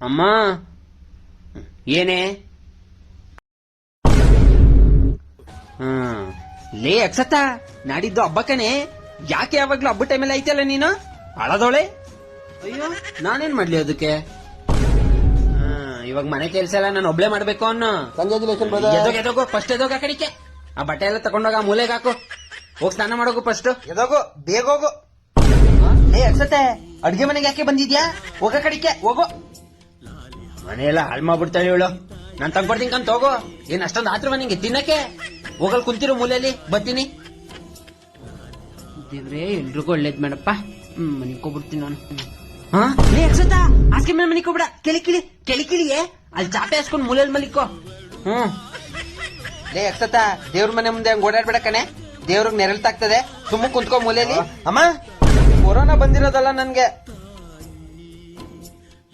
ಅಮ್ಮ ಏನೇ ಲೇ ಅಕ್ಷತ ನಾಡಿದ್ದು ಹಬ್ಬಕ್ಕನೆ ಯಾಕೆ ಯಾವಾಗ್ಲೂ ಹಬ್ಬ ಟೈಮಲ್ಲಿ ಐತಲ್ಲ ನೀನು ಅಳದೋಳೆ. ಅಯ್ಯೋ ನಾನೇನ್ ಮಾಡ್ಲಿ ಅದಕ್ಕೆ. ಇವಾಗ ಮನೆ ಕೆಲ್ಸ ಎಲ್ಲ ನಾನು ಒಬ್ಳೆ ಮಾಡ್ಬೇಕು ಅನ್ನೋ. ಎದೋಗು ಫಸ್ಟ್ ಎದೋಗ ಕಡಿಕೆ ಆ ಬಟ್ಟೆ ಎಲ್ಲ ತಗೊಂಡೋಗ ಆ ಮೂಲೆಗೆ ಹಾಕು. ಹೋಗ್ ಸ್ನಾನ ಮಾಡೋಗು ಫಸ್ಟ್. ಎದೋಗು ಬೇಗ ಹೋಗು. ಏ ಅಕ್ಷತೆ ಅಡ್ಗೆ ಮನೆಗೆ ಯಾಕೆ ಬಂದಿದ್ಯಾ? ಹೋಗ ಕಡಿಕೆ ಹೋಗು. ಮನೆಯೆಲ್ಲ ಹಾಳು ಮಾಡ್ಬಿಡ್ತಾಳೆ ಇವಳು. ನಾನ್ ತಂದ್ಕೊಡ್ತೀನಿ ಕಂತ ಹೋಗು. ಏನ್ ಅಷ್ಟೊಂದು ಆತ್ರ ನಿಂಗೆ ತಿನ್ನಕ್ಕೆ? ಹೋಗಲ್ ಕುಂತಿರು ಮೂಲೆಯಲ್ಲಿ ಬರ್ತೀನಿ. ದೇವ್ರೇ ಎಲ್ರಿಗೂ ಒಳ್ಳೇದ್ ಮೇಡಪ್ಪ. ಮನೆಗೆ ಹೋಗ್ಬಿಡ್ತೀನಿ ನಾನು. ಲೇ ಅಕ್ಷತ ಹಾಸಿಗೆ ಮೇಲೆ ಮನಿಕ್ ಹೋಗ್ಬಿಡ. ಕೆಳಿ ಅಲ್ಲಿ ಚಾಪೆ ಹಾಸ್ಕೊಂಡ್ ಮೂಲೆಯಲ್ಲಿ ಮಲಿಕೋ. ಲೇ ಅಕ್ಷತ ದೇವ್ರ ಮನೆ ಮುಂದೆ ಹಂಗ್ ಓಡಾಡ್ಬೇಡ ಕಣೆ. ದೇವ್ರಿಗೆ ನೆರಳು ತಾಗ್ತದೆ. ಸುಮ್ಮ ಕುಂತ್ಕೋ ಮೂಲೆಯಲ್ಲಿ. ಅಮ್ಮ ಕೊರೋನಾ ಬಂದಿರೋದಲ್ಲ ನನ್ಗೆ.